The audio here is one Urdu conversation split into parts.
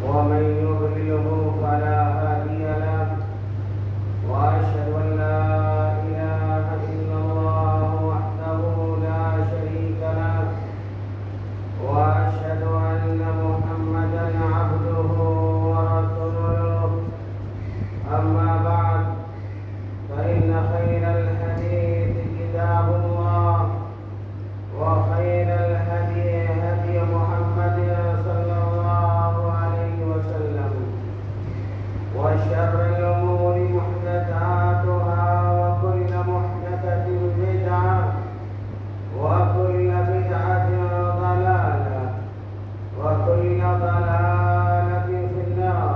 ومن يضلله فلا هادي له وأشهد أن لا إله إلا الله وحده لا شريك له وأشهد أن محمدا عبده ورسوله أما بعد فإن خير الحديث كتاب الله وخير الهدي هدي محمد صلى الله عليه وسلم وشر الأمور محدثاتها وكل محدثة بدعة وكل بدعة ضلالة وكل ضلالة في النار.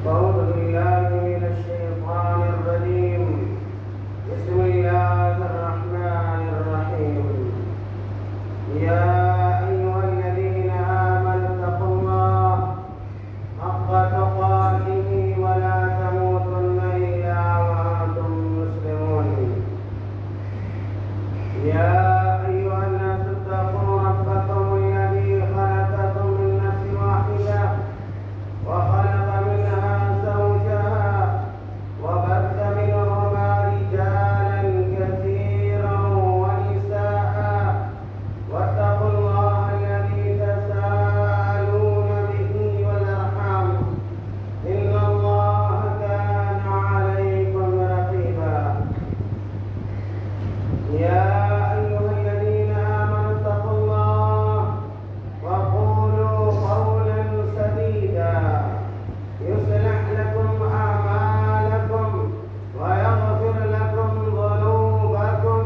أعوذ بالله من الشيطان الرجيم. بسم الله الرحمن الرحيم. يا أيها الذين آمنوا اتقوا الله حق تقاته ولا تموتن إلا وأنتم مسلمون. يا أيها الناس اتقوا ربكم الذي خلقكم من نفس واحدة وخلق منها زوجها وبث منهما رجالا كثيرا ونساء واتقوا الله الذي تساءلون به والأرحام إن الله كان عليكم رقيبا. يا أيها الذين آمنوا اتقوا الله وقولوا قولا سديدا يصلح لكم أعمالكم ويغفر لكم ذنوبكم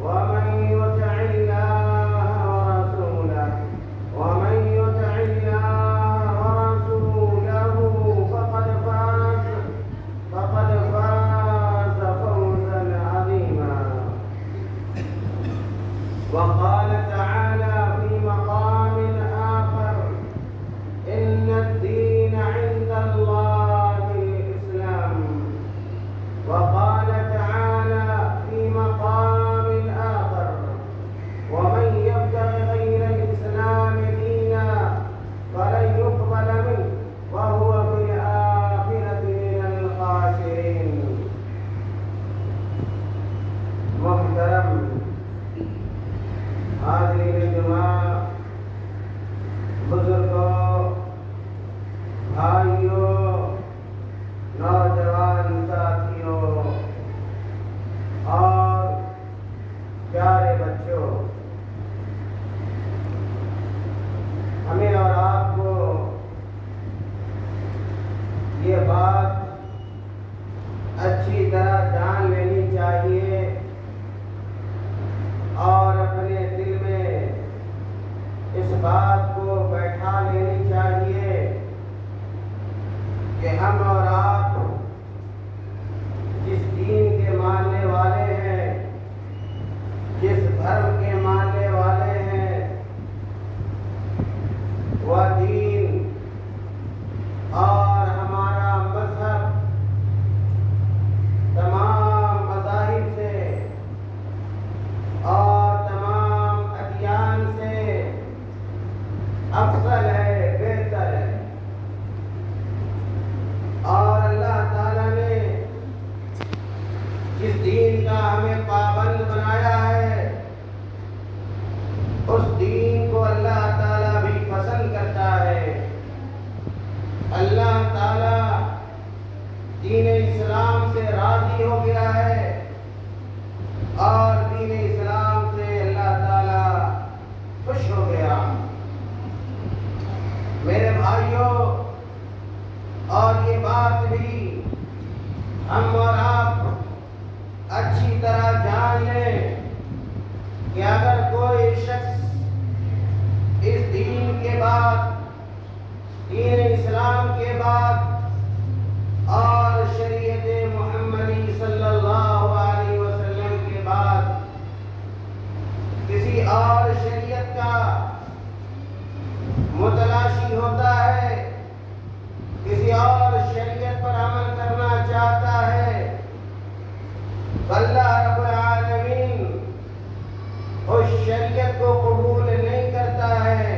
ومن يطع الله ورسوله فقد فاز فوزا عظيما. وقال تعالى في مقام آخر إن الدين عند الله الإسلام. وقال تعالى في مقام آخر ومن يبتغ غير الإسلام دينا فلن يقبل منه وهو في الآخرة من الخاسرين. محترم حاضرین جمعہ، بزرگوں، بھائیوں، نوجوان ساتھیوں اور پیارے بچوں، ہمیں اور آپ کو یہ بات اچھی طرح جان لینی چاہیے اور اپنے دل میں اس بات کو بیٹھا لینی چاہیے کہ ہم اور آپ جس دین کے ماننے والے ہیں، جس دھرم کے ماننے والے ہیں، وہ دین اور ہمارا مذہب تمام مذاہب سے اور تمام ادیان سے افضل ہے، بہتر ہے. اور اللہ تعالیٰ نے جس دین کا ہمیں پابند بنایا ہے، اس دین کو اللہ تعالیٰ بھی پسند کرتا ہے. اللہ تعالیٰ دین اسلام سے راضی ہو گیا ہے اور دین اسلام سے اللہ تعالیٰ خوش ہو گیا. میرے بھائیوں، اور یہ بات بھی ہم اور آپ اچھی طرح جان لیں کہ اگر کوئی شخص اس دین کے بعد، دین اسلام کے بعد اور شریعت محمدی صلی اللہ علیہ وسلم کے بعد کسی اور شریعت کا متلاشی ہوتا ہے، کسی اور شریعت پر عمل کرنا چاہتا ہے، اللہ رب العالمین اس شریعت کو قبول نہیں کرتا ہے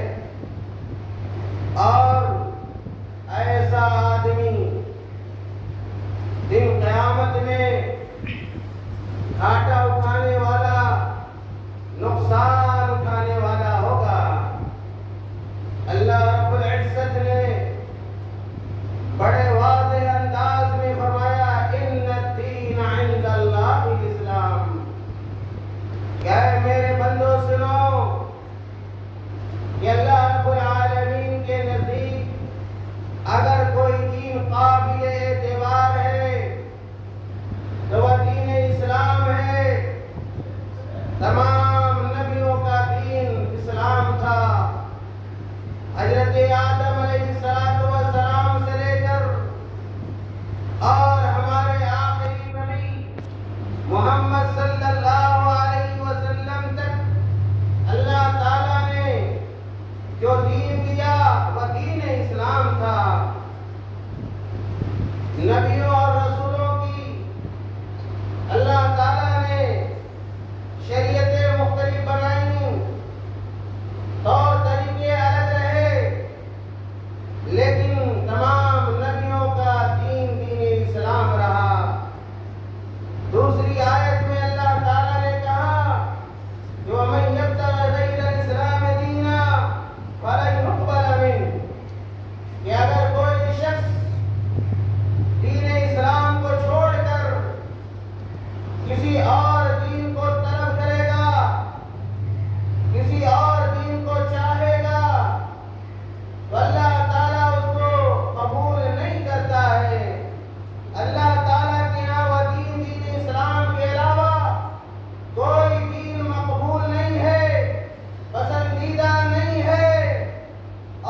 آدم علیہ السلام سے لے کر اور ہمارے آخری نبی محمد صلی اللہ علیہ وسلم تک اللہ تعالیٰ نے جو دین دیا وہ دین اسلام تھا۔ نبیوں اور رسولوں کی اللہ تعالیٰ نے شریعتیں مختلف بنائیں، طور طریقے الگ رہے، لیکن تمام نبیوں کا دین دین اسلام رہا۔ دوسری آیت میں اللہ تعالیٰ نے کہا جو وَمَن يَبْتَغِ غَيْرَ الْإِسْلَامِ دِينًا فَلَن يُقْبَلَ مِنْهُ، کہ اگر کوئی شخص دین اسلام کو چھوڑ کر کسی اور دین کو طلب کرے گا، کسی اور دین کو چاہے گا، تو اللہ تعالیٰ اس کو قبول نہیں کرتا ہے۔ اللہ تعالیٰ کے یہاں وہ دین اسلام کے علاوہ کوئی دین مقبول نہیں ہے، پسندیدہ نہیں ہے،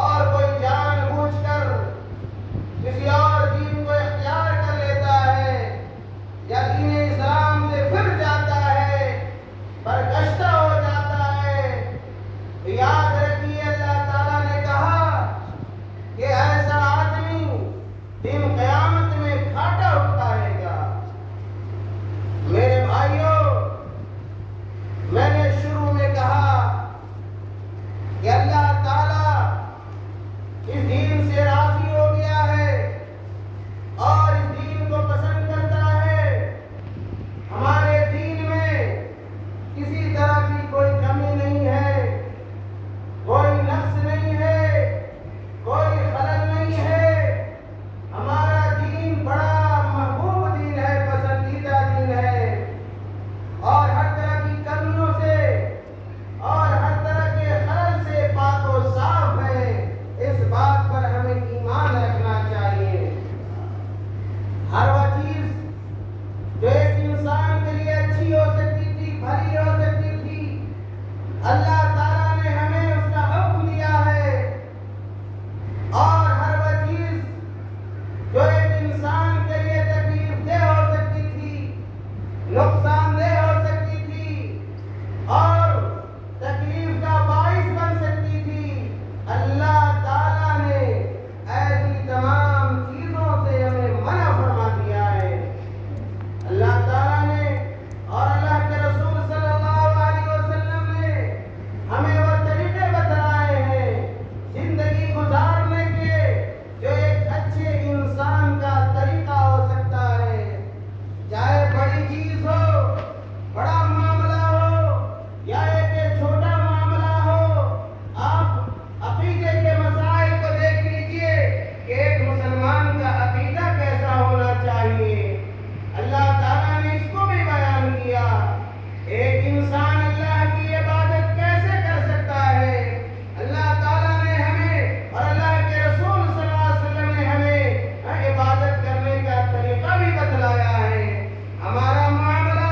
اور کوئی جان بوجھ کر کسی اور دین کو اختیار کر لیتا ہے یا دین اسلام سے پھر جاتا ہے، برگشتہ ہو جاتا ہے، تو یاد رکھیے اللہ تعالیٰ نے کہا کہ ایسا آدمی دن قیامت میں گھاٹا اٹھائے گا۔ میرے بھائیوں، میں نے شروع میں کہا کہ اللہ تعالیٰ اس دین سے راضی ہو گیا ہے اور اس دین کو پسند کرتا ہے۔ ہمارے دین میں کسی طرح کی کوئی کمی نہیں ہے، کوئی نقص نہیں ہے، کوئی خلل نہیں ہے۔ ہمارا دین بڑا محبوب دین ہے، پسندیدہ دین ہے، اور ہر طرح کی کمیوں سے اور ہر طرح کے خلل سے پاک و صاف ہے۔ اس بات پر ہمیں ایمان رکھنا چاہیے۔ ہر وہ چیز جو ایک انسان کے لیے اچھی ہو سکتی تھی، بھلی ہو سکتی تھی، اللہ تعالیٰ نے ہمیں اس کا حکم دیا ہے، اور ہر وہ چیز جو ایک انسان کے لیے تکلیف دہ ہو سکتی تھی، نقصان دہ ہو سکتی تھی، اور تکلیف کا باعث بن سکتی تھی، اللہ تعالیٰ نے ایسی تمام چیزوں سے ہمیں منع فرما دیا ہے۔ اللہ تعالیٰ نے اور اللہ کے رسول صلی اللہ علیہ وسلم نے ہمیں وہ طریقے بتلائے ہیں زندگی گزارنے کے، جو ایک اچھے انسان کا طریقہ ہو سکتا ہے۔ چاہے بڑی چیز ہو، بڑا معاملہ ہو، یا ایک چھوٹا معاملہ ہو، آپ عقیدے کے مسائل کو دیکھ لیجئے کہ ایک مسلمان کا عقیدہ کیسا ہونا چاہیے۔ اللہ تعالیٰ نے اس کو بھی بیان کیا۔ ایک انسان اللہ کی عبادت کیسے کر سکتا ہے؟ اللہ تعالیٰ نے ہمیں اور اللہ کے رسول صلی اللہ علیہ وسلم نے ہمیں عبادت کرنے کا طریقہ بھی بتلایا ہے۔ ہمارا معاملہ،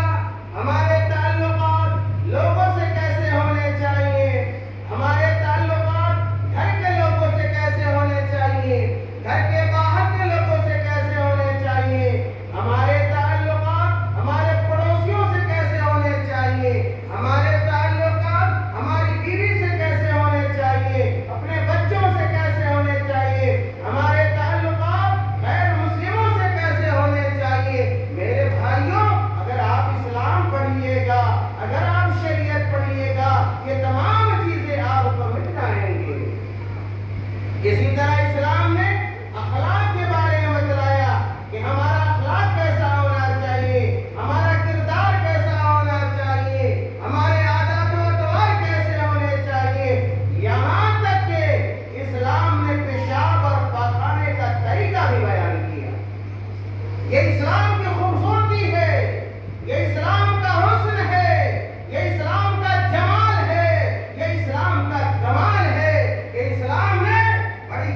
ہمارے تعلقات لوگوں سے کیسے ہونے چاہیے، ہمارے تعلقات گھر کے لوگوں سے کیسے ہونے چاہیے، گھر کے باہر کے لوگوں سے کیسے ہونے چاہیے، ہمارے تعلقات ہمارے پڑوسیوں سے کیسے ہونے چاہیے، ہمارے تعلقات ہماری بیوی سے کیسے ہونے چاہیے، اپنے بچوں سے کیسے ہونے چاہیے، ہمارے تعلقات غیر مسلموں سے کیسے ہونے چاہیے۔ میرے بھائیوں، اگر آپ اسلام پڑھیے گا، اگر آپ شریعت پڑھیے گا، یہ تمام چیزیں آپ کو مل جائیں گے۔ اسی طرح اسلام نے اخلاق کے بارے میں بتلایا کہ ہمارا اخلاق کیسا ہونا چاہیے، ہمارا کردار کیسا ہونا چاہیے، ہمارے عادات و اطوار کیسے ہونے چاہیے، یہاں تک کہ اسلام نے پیشاب اور پاخانے کا طریقہ بھی بیان کیا۔ یہ اسلام کی خوبصورتی ہے، یہ اسلام کا حسن ہے، یہ اسلام کا جمال ہے، یہ اسلام کا کمال ہے کہ اسلام نے بڑی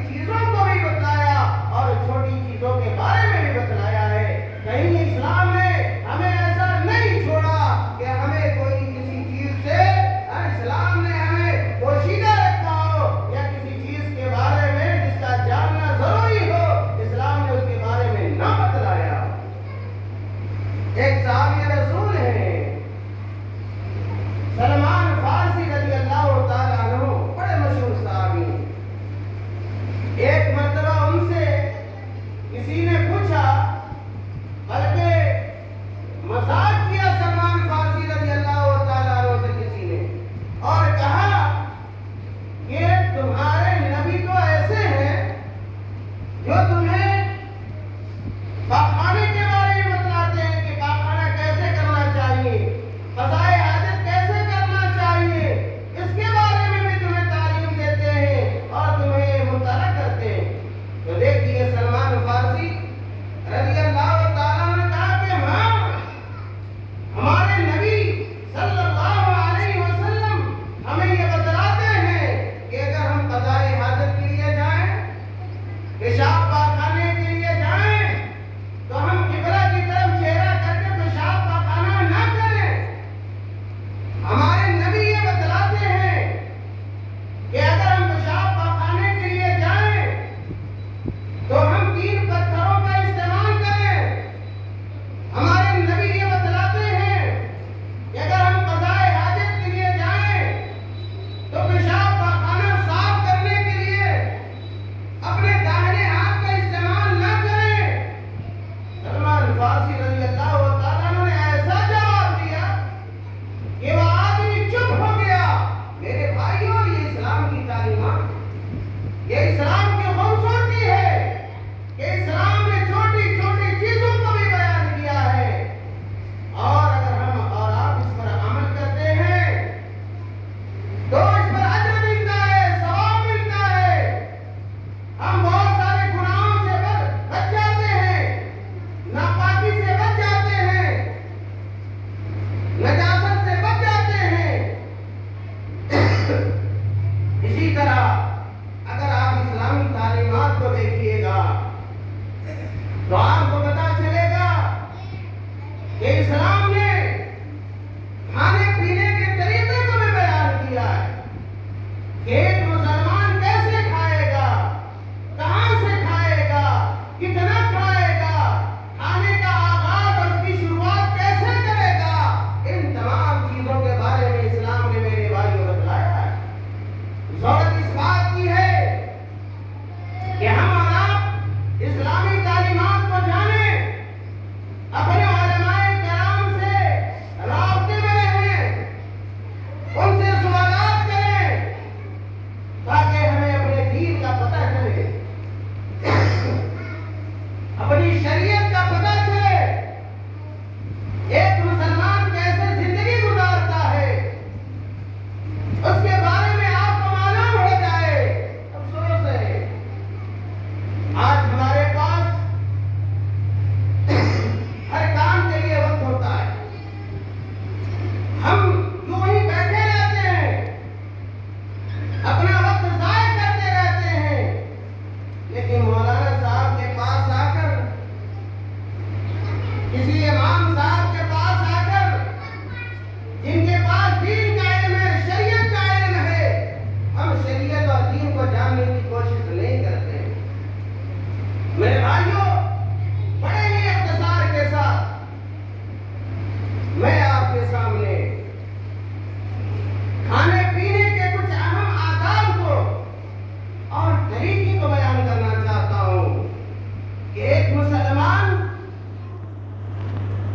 اسلامی تعلیمات کو دیکھیے گا تو آپ کو پتا چلے گا کہ اسلام نے کھانے پینے کے طریقے کو بھی بیان کیا ہے کہ ایک مسلمان کیسے کھائے گا، کہاں سے کھائے گا، کتنا کھائے گا، کھانے کا آغاز اور اس کی شروعات کیسے کرے گا، ان تمام چیزوں کے بارے میں اسلام نے میرے بھائیوں بتلایا ہے۔ ضرورت اس بات کی ہے کہ ہم اور آپ اسلامی تعلیمات کو جانیں، اپنے علماء کرام سے رابطے میں رہیں، ان سے سوالات کریں تاکہ ہمیں اپنے دین کا پتہ چلے، اپنی شریعت کا پتہ چلے، ایک مسلمان کیسے زندگی گزارتا ہے اس کے بارے میں آپ کو معلوم ہو جائے۔ افسوس ہے آج ہمارے پاس ہر کام کے لیے وقت ہوتا ہے، ہم یوں ہی بیٹھے رہتے ہیں، اپنا وقت ضائع کرتے رہتے ہیں، لیکن مولانا صاحب کے پاس آ کر، کسی امام صاحب کے پاس آ کر، جن کے پاس دین کا علم ہے، شریعت کا علم ہے، ہم شریعت اور دین کو جاننے کی کوشش نہیں کرتے ہیں۔ میرے بھائیوں، بڑے ہی اختصار کے ساتھ میں آپ کے سامنے کھانے پینے کے کچھ اہم آداب کو اور طریقے کو بیان کرنا چاہتا ہوں کہ ایک مسلمان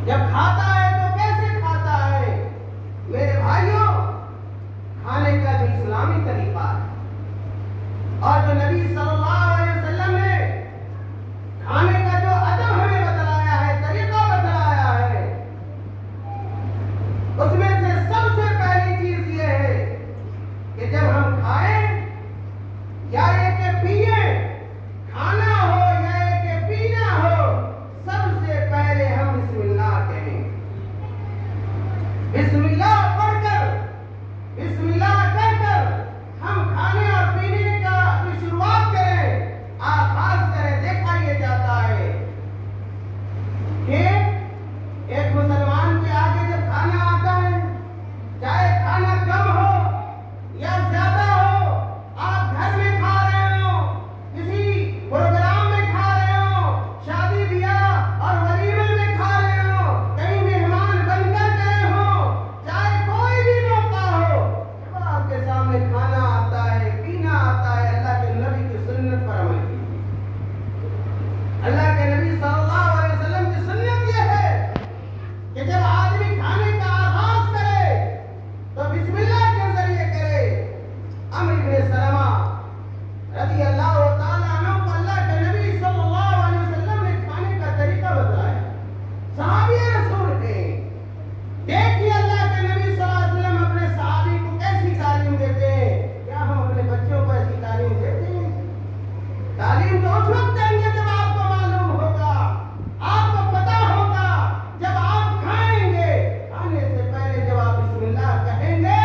جب کھاتا ہے تو کیسے کھاتا ہے۔ میرے بھائیوں، کھانے کا جو اسلامی طریقہ ہے اور جو نبی صلی اللہ علیہ وسلم نے کھانے کا جو ادب ہمیں بتلایا ہے، طریقہ بتلایا ہے، اس میں سے سب سے پہلی چیز یہ ہے کہ جب ہم کھائیں یا یہ کہ پیئیں، کھانا ہو یا یہ کہ پینا ہو، سب سے پہلے ہم بسم اللہ کہیں۔ بسم اللہ پڑھ کر، بسم اللہ کہہ کر ہم کھانے اور پینے کا کی شروعات کریں، آغاز کریں۔ دیکھا یہ جاتا ہے کہ ایک مسلمان کے آگے جب کھانا آتا ہے، چاہے کھانا کم ہو یا زیادہ ہو، آپ گھر میں کھا رہے ہو، کسی پروگرام میں کھا رہے ہو، شادی بیاہ اور ولیمے میں کھا رہے ہو، کہیں مہمان بن کر گئے ہو، چاہے کوئی بھی موقع ہو، جب آپ کے سامنے کھانا آتا ہے، پینا آتا ہے، اللہ کے نبی کی سنت پر عمل کیجیے۔ اللہ کے نبی صلی اللہ علیہ وسلم کی سنت یہ ہے کہ جب آدمی کھانے کا آغاز کرے تو بسم اللہ کے ذریعے کرے۔ عمرو بن سلمہ رضی اللہ تعالیٰ عنہ کو اللہ کے نبی صلی اللہ علیہ وسلم نے کھانے کا طریقہ بتایا، صحابی رسول تھے۔ دیکھیے اللہ کے نبی صلی اللہ علیہ وسلم اپنے صحابی کو کیسی تعلیم دیتے ہیں۔ کیا ہم اپنے بچوں کو ایسی تعلیم دیتے ہیں؟ تعلیم تو اس وقت دیں گے جب آپ کو معلوم ہوگا، آپ کو پتا ہوگا، جب آپ کھائیں گے، کھانے سے پہلے جب آپ بسم اللہ کہیں گے،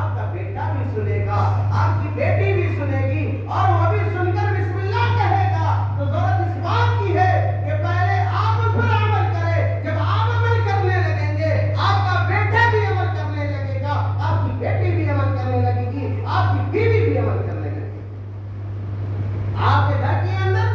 آپ کا بیٹا بھی سنے گا، آپ کی بیٹی بھی سنے گی، اور وہ بھی سن کر بسم اللہ کہے گا۔ تو ضرورت اس بات کی ہے کہ پہلے آپ اس پر عمل کریں۔ جب آپ عمل کرنے لگیں گے، آپ کا بیٹا بھی عمل کرنے لگے گا، آپ کی بیٹی بھی عمل کرنے لگے گی، آپ کی بیوی بھی عمل کرنے لگے گی۔ آپ کے گھر کے اندر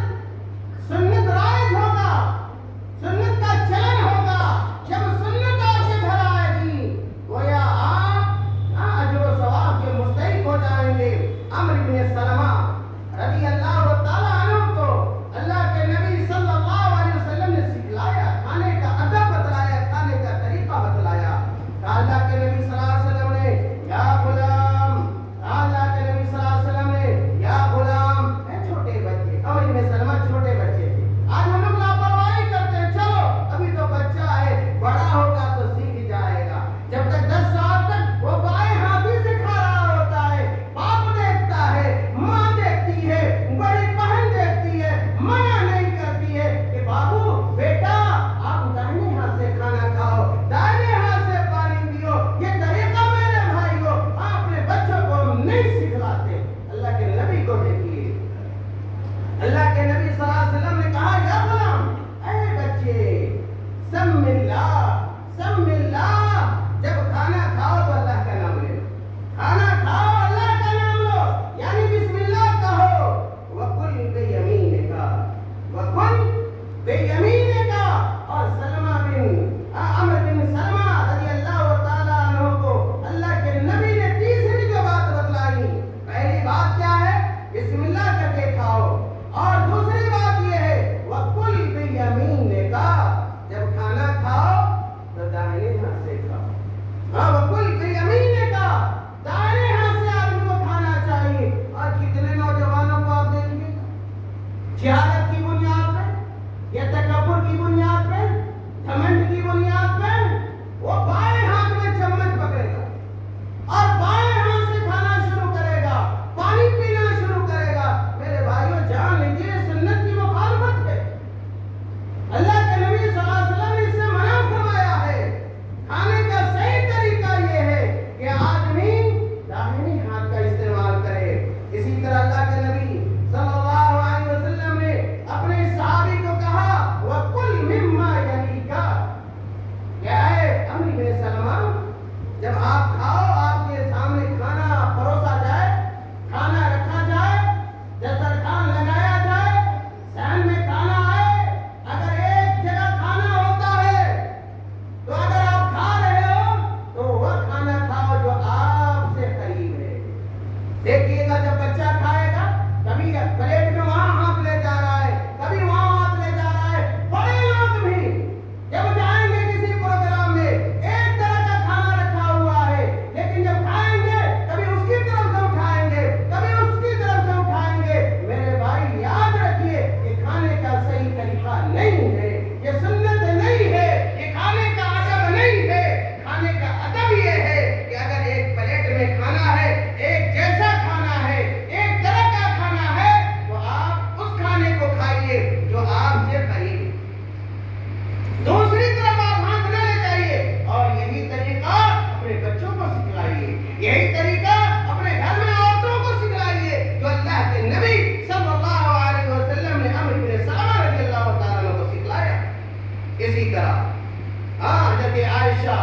حضرت عائشہ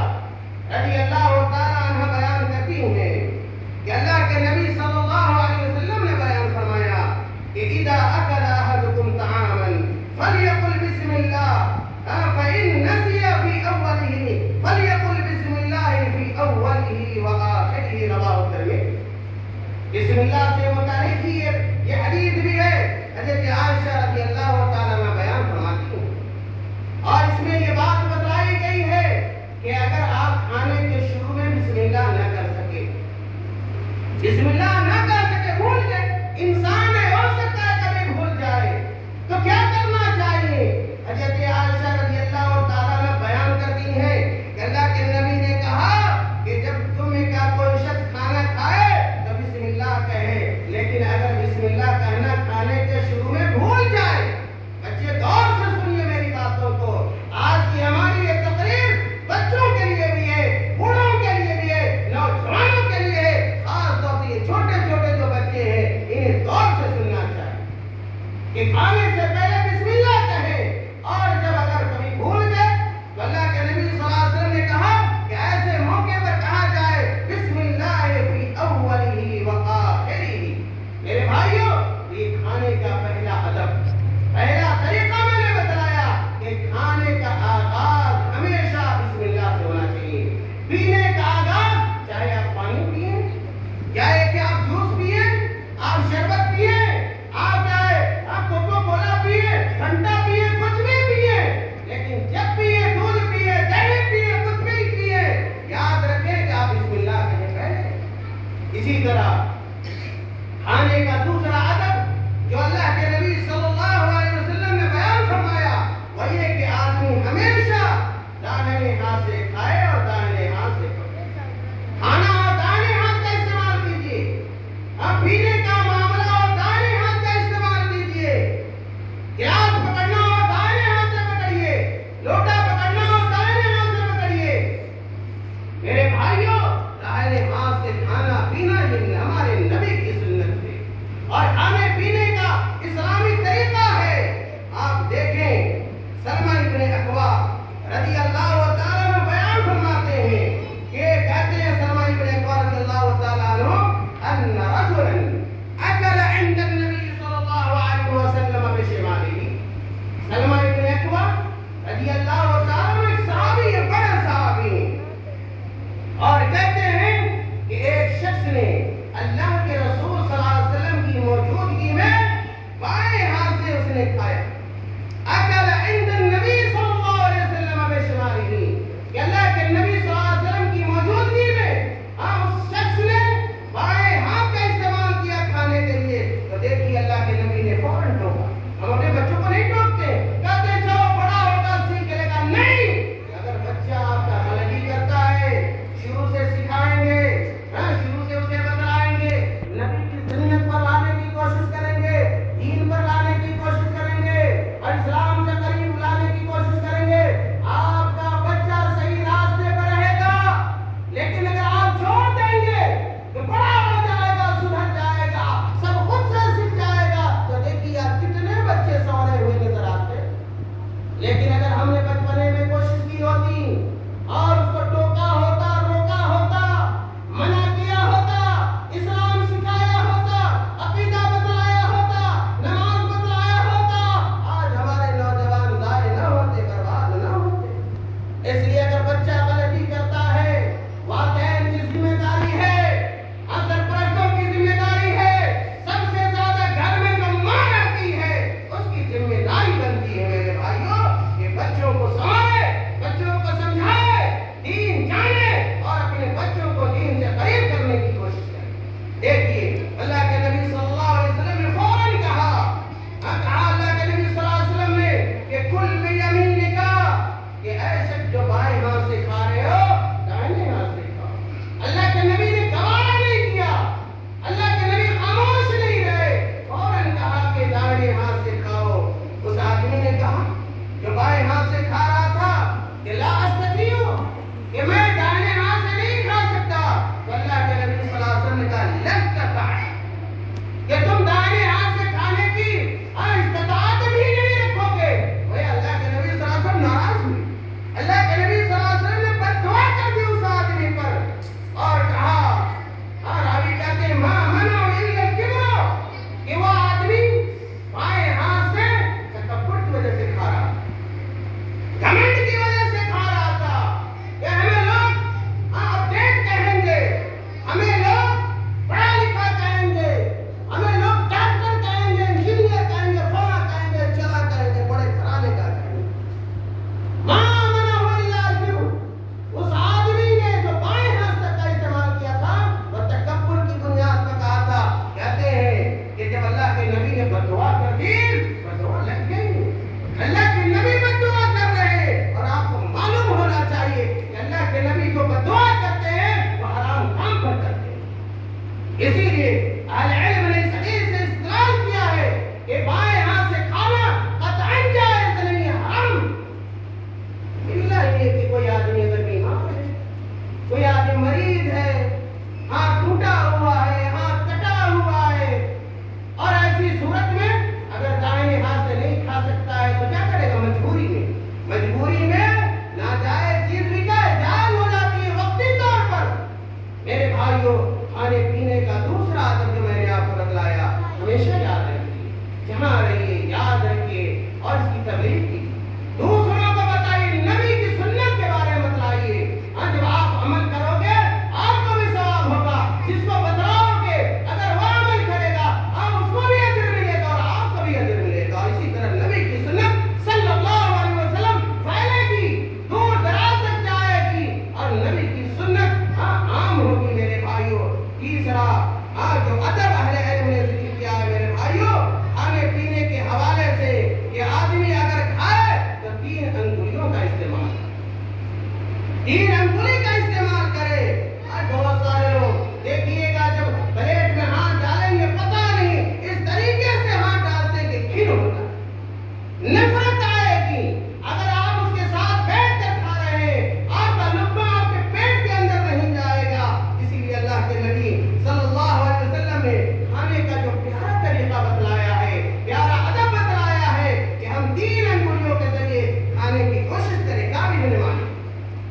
رضی اللہ تعالیٰ عنہ بیان کرتی ہیں کہ اللہ کے نبی صلی اللہ علیہ وسلم نے بیان فرمایا کہ اذا اکل احدکم طعاما فلیقل بسم اللہ فإن نسی فی اوله فلیقل بسم اللہ فی اوله وآخره رواہ الترمذی. بسم اللہ سے متعلق ہی یہ حدیث بھی ہے حضرت عائشہ رضی اللہ تعالیٰ عنہ بیان فرماتی ہیں اور اس میں یہ بات بتلائی گئی ہے کہ اگر آپ کھانے کے شروع میں بسم اللہ نہ کر سکے بسم اللہ نہ کر سکے بھول گئے انسان ہے ہو سکتا ہے کبھی بھول جائے تو کیا کرنا چاہیے. حضرت عائشہ رضی اللہ تعالیٰ عنہ بیان کرتی ہیں کہ اللہ کے نبی نے کہا کہ جب تم میں کا کوئی شخص کھانا کھائے تو بسم اللہ کہے لیکن اگر بسم اللہ کہنا کھانے کے شروع میں بھول جائے. بچے غور سے سنیے میری باتوں کو. آج کی ہماری یہ تقریر بچوں کے لیے بھی ہے بوڑھوں کے لیے بھی ہے نوجوانوں کے لیے ہے. خاص طور سے یہ چھوٹے چھوٹے جو بچے ہیں انہیں غور سے سننا چاہیے کہ کھانے سے پہلے بسم اللہ کہیں اور جب اگر کبھی بھول گئے تو اللہ کے نبی صلی اللہ علیہ وسلم نے کہا کہ ایسے موقع پر کہا جائے بسم اللہ فی اولہ وآخرہ. میرے بھائیوں یہ کھانے کا پہلا ادب پہلا طریقہ میں نے بتلایا کہ کھانے کا آغاز ہمیشہ بسم اللہ سے ہونا چاہیے. پینے کا آغاز چاہے آپ پانی پیئیں یا کہ آپ جوس پیئیں آپ شربت پیئیں آپ کوکو کولا پیئیں فنٹا پیئیں کچھ بھی پیئیں لیکن جب پیئیں دودھ پیئیں دہی پیئیں کچھ بھی پیئیں یاد رکھیں کہ آپ بسم اللہ کہیں پہلے. اسی طرح کھانے کا دوسرا ادب جو اللہ کے نبی صلی اللہ علیہ وسلم نے بیان فرمایا وہ یہ کہ آدمی ہمیشہ داہنے ہاتھ سے کھائے اور داہنے ہاتھ سے کھانا اور داہنے ہاتھ کا استعمال کیجیے. اب پینے کا معاملہ اور داہنے ہاتھ کا استعمال کیجیے. گلاس پکڑنا اور داہنے ہاتھ سے پکڑیے لوٹا پکڑنا اور داہنے ہاتھ سے پکڑیے. میرے بھائیوں داہنے ہاتھ سے کھانا پینا یہ ہمارے نبی کی سنت ہے اور کھانے پینے کا اسلامی طریقہ ہے. آپ دیکھیں سلمہ ابن اکوا رضی اللہ تعالیٰ عنہ بیان فرماتے ہیں کہ کہتے ہیں سلمہ ابن اکوا رضی اللہ تعالیٰ عنہ ان رجلا اکل عند النبی صلی اللہ علیہ وسلم بشماله. سلمہ ابن اکوا رضی اللہ تعالیٰ عنہ ایک صحابی ہے بڑا صحابی اور کہتے ہیں کہ ایک شخص نے اللہ کے رسول صلی اللہ علیہ وسلم کی موجودگی میں بائیں ہاتھ سے اس نے کھایا. اکل عند النبی صلی اللہ علیہ وسلم بشماله کہ اللہ کے نبی صلی اللہ علیہ وسلم تین انگلی کا استعمال کرے. آج بہت سارے لوگ دیکھیے گا جب پلیٹ میں ہاتھ ڈالیں گے پتہ نہیں اس طریقے سے ہاتھ ڈالتے کہ گھن ہوتا ہے، نفرت آئے گی. اگر آپ اس کے ساتھ بیٹھ کر کھا رہے ہیں آپ کا لقمہ آپ کے پیٹ کے اندر نہیں جائے گا. اسی لیے اللہ کے نبی صلی اللہ علیہ وسلم نے کھانے کا جو پیارا طریقہ بتلایا ہے، پیارا ادب بتلایا ہے کہ ہم تین انگلیوں کے ذریعے کھانے کی کوشش کریں. کعب بن مالک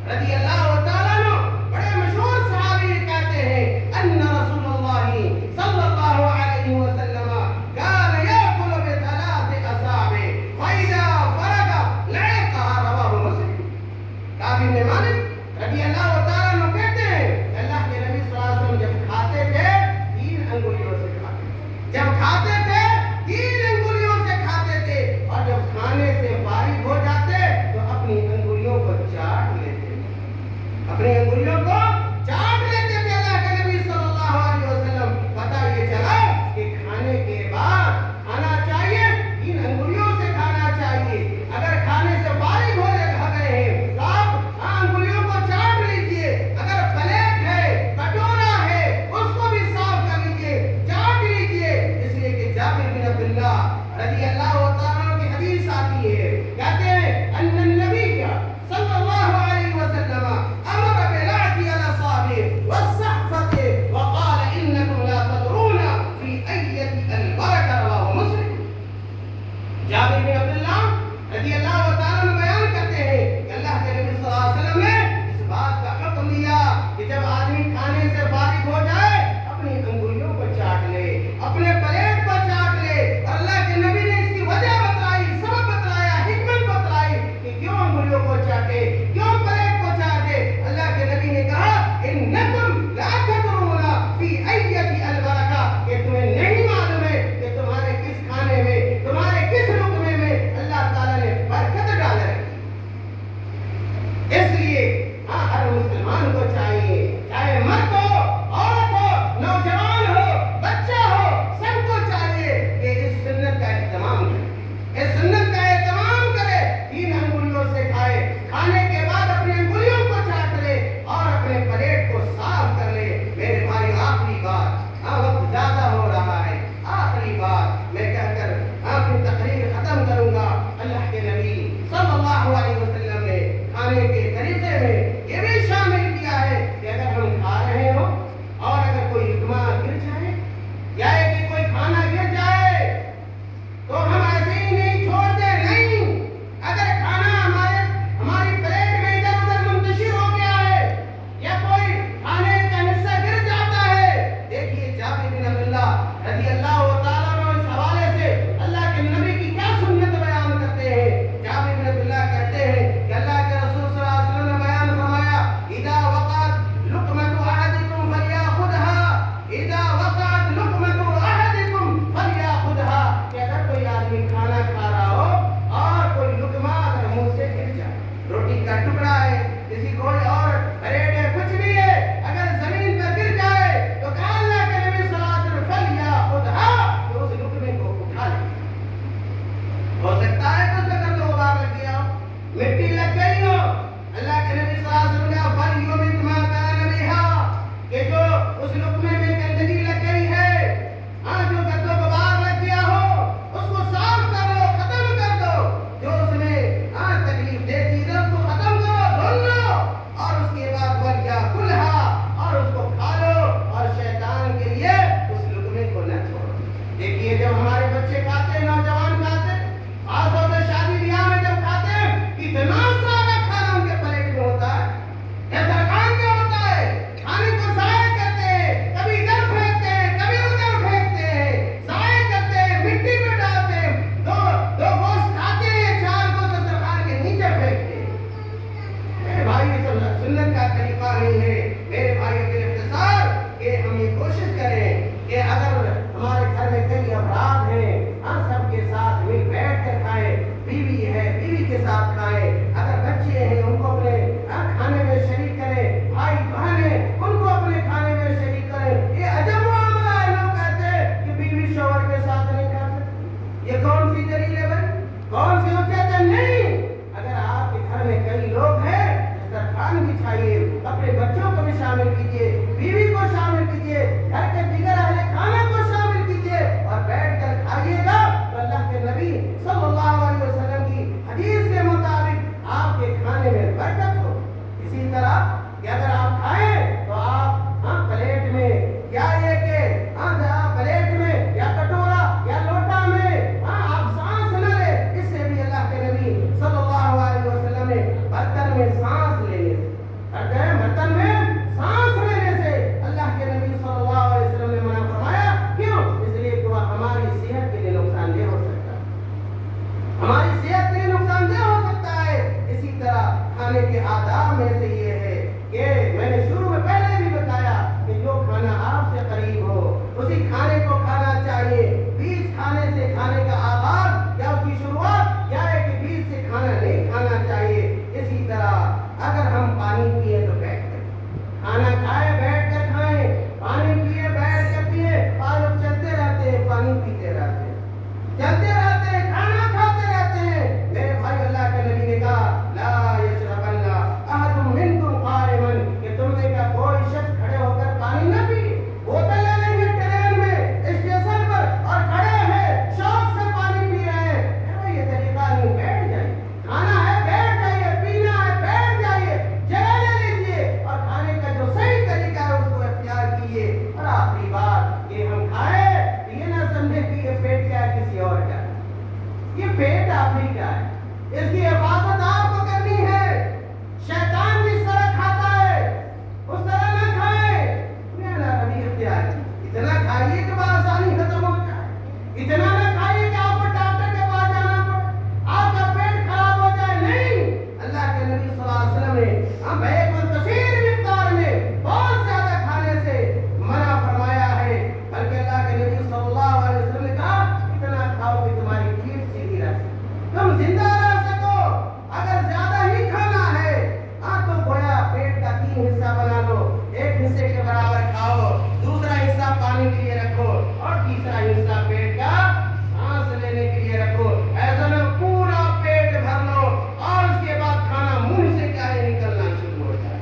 رضی اللہ تعالیٰ عنہ بڑے مشہور صحابی کہتے ہیں ان رسول اللہ صلی اللہ علیہ وسلم كان يأكل بثلاث أصابع فإذا فرغ لعقها. رواه مسلم. کعب بن مالک رضی اللہ تعالیٰ عنہ کہتے ہیں کہ اللہ کے نبی صلی اللہ علیہ وسلم جب کھاتے تھے تین انگلیوں سے کھاتے تھے. جب کھاتے تھے تین انگلیوں سے کھاتے تھے اور جب کھانے سے فارغ ہو جاتے تو اپنی انگلیوں کو چاٹ لیتے تھے. اپنی انگلیوں کو چاٹ لیتے تھے. اللہ کے نبی صلی اللہ علیہ وسلم پتہ یہ چلا کہ کھانے کے بعد کھانا چاہیے تین انگلیوں سے کھانا چاہیے. اگر کھانے سے فارغ ہو گئے ہیں تو آپ انگلیوں کو چاٹ لیجئے. اگر پلیٹ ہے کٹورا ہے اس کو بھی صاف کر لیجئے، چاٹ لیجئے. اس لیے کہ جابر بن عبداللہ رضی اللہ تعالیٰ عنہ کی حدیث آتی ہے، کہتے ہیں ان النبی صلی اللہ علیہ وسلم امر بلعق الاصابع والسحفة وقال انکم لا تدرون فی ایۃ البرکہ. رواه مسلم. جابر بن عبداللہ رضی اللہ تعالیٰ عنہ بیان کرتے ہیں کہ اللہ کے نبی صلی اللہ علیہ وسلم نے اس بات کا حکم دیا کہ جب آدمی کھانے سے فارغ ہو جائے اپنی انگلیوں کو چاٹ لے، اپنے پلیٹ کو چاٹ لے. اور اللہ کے نبی نے اس کی وجہ بتلائی، سبب بتلایا، حکمت بتلائی کہ کیوں انگلیوں کو چاٹے، کیوں پلیٹ کو چاٹے. اللہ کے نبی نے کہا انکم لا تدرون فی ایۃ البرکہ، کہ تمہیں نہیں معلوم ہے کہ تمہارے کس کھانے میں، تمہارے کس لقمے میں اللہ تعالیٰ نے برکت ڈال رکھی. اس لیے ہر مسلمان کو چاہیے، چاہے مرد ہو، عورت ہو، نوجوان ہو، بچہ ہو، سب کو چاہیے کہ اس سنت کا اہتمام کرے، اس سنت کا اہتمام کرے. تین انگلیوں سے کھائے، کھانے کے بعد اپنی انگلیوں کو چاٹ لے اور اپنے پلیٹ کو صاف کر لے. میرے بھائی آخری بات، وقت زیادہ ہو رہا ہے، آخری بات میں کہہ کر اپنی تقریر ختم کروں گا. اللہ کے نبی صلی اللہ علیہ وسلم نے کھانے کے طریقے میں یہ بھی شامل کیا ہے کہ اگر ہم کھا رہے ہوں اور اگر کوئی لقمہ گر جائے یا کہ کوئی کھانا گر جائے تو ہم ایسے ہی نہیں چھوڑ دیں. نہیں، اگر کھانا ہماری پلیٹ میں ادھر ادھر منتشر ہو گیا ہے یا کوئی کھانے کا حصہ گر جاتا ہے. دیکھیے جابر بن عبداللہ رضی اللہ تعالیٰ عنہ اس حوالے سے اللہ کے نبی کی کیا سنت بیان کرتے ہیں. جابر بن عبداللہ کہتے ہیں کہ اللہ کے رسول صلی اللہ علیہ وسلم نے بیان فرمایا اذا وقعت لقمة احدکم فلیأخذها، اذا وقعت لقمة احدکم فلیأخذها، کہ اگر کوئی آدمی کھانا کھا رہا ہو اور کوئی لقمہ اگر منہ سے گر جائے، روٹی کا ٹکڑا ہے، کسی کوئی اور بریڈ ہے، کچھ بھی ہے، اگر زمین پر گر جائے تو کہا اللہ کے نبی صلی اللہ علیہ وسلم فلیأخذها، تو اس لقمے کو اٹھا لے. ہو سکتا ہے کہ اس میں گند غبار لگ گیا ہو، مٹی لگ گئی ہو. اللہ کے نبی صلی اللہ علیہ وسلم نے فَلْيُمِتْ مَا كَانَ بِهَا، کہ جو اس لقمے میں گندگی لگ گئی ہے، جو گند و غبار لگ گیا ہو اس کو صاف کر لو، ختم کر دو. جو اس میں تکلیف دہ چیزیں اس کو ختم کرو، دھل لو، اور اس کے بعد وَلْيَأْكُلْهَا، اور اس کو کھا لو اور شیطان کے لیے اس لقمے کو نہ چھوڑو. دیکھیے جب ہمارے بچے کھاتے ہیں، نوجوان کھاتے ہیں، خاص طور سے شادی بیاہ میں جب کھاتے ہیں، اتنا سارا کھانا ان کے پلیٹ میں ہوتا ہے، دسترخوان میں ہوتا ہے، کھانے کو ضائع کرتے ہیں، کبھی ادھر پھینکتے ہیں، کبھی ادھر پھینکتے ہیں، ضائع کرتے ہیں، مٹی میں ڈالتے ہیں. دو گوشت کھاتے ہیں، چار کو دسترخوان کے نیچے پھینکتے ہیں. میرے بھائی سنت کا طریقہ نہیں ہے. میرے بھائی کے اختصار کہ ہم یہ کوشش کریں کہ اگر ہمارے گھر میں کئی افراد ہیں، سب کے ساتھ مل بیٹھ کر کھائیں. بیوی ہے، بیوی کے ساتھ کھائیں. اگر بچے ہیں ان کو اپنے کھانے میں شریک کریں. بھائی بہن ہیں ان کو اپنے کھانے میں شریک کریں. یہ عجب معاملہ ہے. لوگ کہتے ہیں کہ بیوی شوہر کے ساتھ نہیں کھا سکتی. یہ کون سی دلیل ہے بھائی؟ کون سی حجت ہے؟ نہیں. اگر آپ کے گھر میں کئی لوگ ہیں دسترخوان بچھا شامل کیجیے، بیوی کو شامل کیجیے، گھر کے دیگر اہل خانہ کو شامل کیجیے اور بیٹھ کر کھائیے گا تو اللہ کے نبی صلی اللہ علیہ وسلم کی حدیث کے مطابق آپ کے کھانے میں برکت ہو۔ اسی طرح کہ اگر آپ کھائیں تو آپ پلیٹ میں یا یہ کہ پلیٹ میں یا کٹورا یا لوٹا میں آپ سانس نہ لیں، اس سے بھی اللہ کے نبی صلی اللہ علیہ وسلم نے برتن میں سانس لینے سے برتن میں سانس لینے سے اللہ کے نبی صلی اللہ علیہ وسلم نے منع فرمایا۔ کیوں؟ اس لیے کہ وہ ہماری صحت کے لیے نقصان دہ ہو سکتا ہے، ہماری صحت کے لیے نقصان دہ ہو سکتا ہے۔ اسی طرح کھانے کے آداب میں سے یہ ہے کہ میں نے شروع میں پہلے بھی بتایا کہ جو کھانا آپ سے قریب ہو اسی کھانے کو کھانا چاہیے۔ بیچ کھانے سے کھانے کا آغاز یا اس کی شروعات یا ہے کہ بیچ سے کھانا نہیں کھانا چاہیے۔ اسی طرح اگر ہم پانی پیے تو بیٹھ کر کھانا کھائیں، بیٹھ کر کھائیں، پانی پیے بیٹھ کر پیے، اور چلتے رہتے ہیں، پانی پیتے رہتے ہیں، چلتے رہتے ہیں، کھانا کھاتے رہتے ہیں۔ میرے بھائی اللہ کے نبی نے کہا لا یشربن احد منکم قائما، کہ تم میں کا کوئی شخص کھڑے ہو کر پانی نہ پی۔ بوتل لے لیں گے ٹرین میں اسٹیشن پر اور کھڑے ہیں شوق سے پانی پی رہے ہیں، یہ طریقہ نہیں، بیٹھ جائیے، کھانا ہے بیٹھ جائیے، پینا ہے بیٹھ جائیے، جگہ لے لیجیے اور کھانے کا جو صحیح طریقہ ہے اس کو اختیار کیجیے۔ اور آخری بات کہ ہم کھائے تو یہ نہ سمجھے کہ یہ پیٹ کیا ہے کسی اور کا ہے، یہ پیٹ آپ ہی کا ہے، اس کی حفاظت آپ کو کرنی ہے۔ شیطان جس طرح کھاتا ہے اس طرح نہ کھائیں، نبی اختیار کی اتنا کھائیے کہ بآسانی ختم ہو جائے، اتنا نہ کھائیے کہ آپ کو ڈاکٹر کے پاس جانا پڑے، آپ کا پیٹ خراب ہو جائے، نہیں۔ اللہ کے نبی صلی اللہ علیہ وسلم نے بیک منتشر مقدار میں بہت زیادہ کھانے سے منع فرمایا ہے، بلکہ اللہ کے نبی صلی اللہ علیہ وسلم نے کہا اتنا کھاؤ کہ تمہاری پیٹ سیدھی رہ سکے، تم زندہ رہ سکو۔ اگر زیادہ ہی کھانا ہے تو گویا پیٹ کا 3 حصہ بنا لو، ایک حصے کے برابر کھاؤ، دوسرا حصہ پانی کے لیے رکھو اور تیسرا حصہ پیٹ کا سانس لینے کے لیے رکھو۔ ایسا میں پورا پیٹ بھر لو اور اس کے بعد کھانا منہ سے کیا ہے نکلنا شروع ہو جائے۔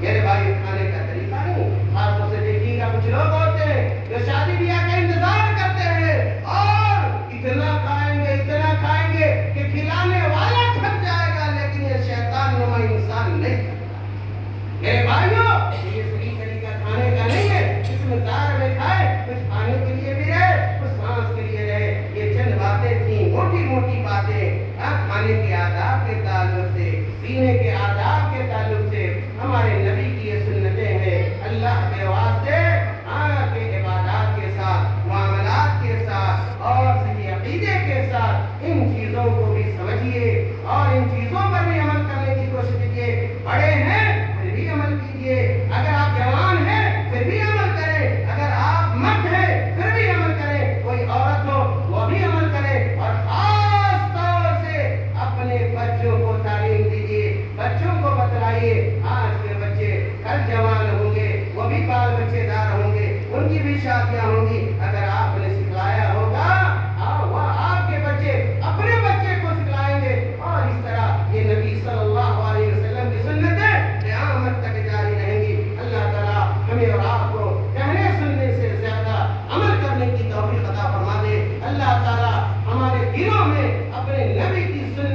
میرے بھائی کھانے کا طریقہ نہیں، خاص طور سے دیکھیے گا کچھ لوگ ہوتے ہیں جو شادی بیاہ کا انتظار کرتے ہیں اور اتنا کھائیں گے کہ کھلانے والا تھک جائے گا لیکن یہ شیطان نما انسان نہیں کرتا۔ میرے بھائیوں یہ صحیح طریقہ کھانے کا نہیں ہے، اس مقدار میں کھائے، کچھ کھانے کے لیے بھی رہے، کچھ سانس کے لیے رہے۔ یہ چند باتیں تھیں، موٹی موٹی باتیں کھانے کے آداب کے تعلق سے، پینے کے آداب کے تعلق سے ہمارے نبی کی یہ سنتیں ہیں۔ اللہ کے واسطے کے عبادات کے ساتھ، معاملات کے ساتھ اور صحیح عقیدے کے ساتھ ان چیزوں کو بھی سمجھیے اور ان چیزوں پر بھی عمل کرنے کی کوشش کیجیے۔ بڑے ہیں پھر بھی عمل کیجیے، اگر آپ جوان ہیں پھر بھی عمل کریں، اگر آپ مرد ہیں پھر بھی عمل کریں، کوئی عورت ہو وہ بھی عمل کرے، اور خاص طور سے اپنے بچوں کو تعلیم دیجیے، بچوں کو بتلائیے۔ آج کے بچے کل جوان ہوں گے، وہ بھی بال بچے دار ہوں گے، ان کی بھی شادیاں ہوں گی۔ اگر آپ نے سکھلایا ہوگا وہ آپ کے بچے اپنے بچے کو سکھلائیں گے، اور اس طرح یہ نبی صلی اللہ علیہ وسلم کی سنتیں قیامت تک جاری رہیں گی۔ اللہ تعالیٰ ہمیں اور آپ کو کہنے سننے سے زیادہ عمل کرنے کی توفیق عطا فرما دے۔ اللہ تعالیٰ ہمارے دلوں میں اپنے نبی کی سنت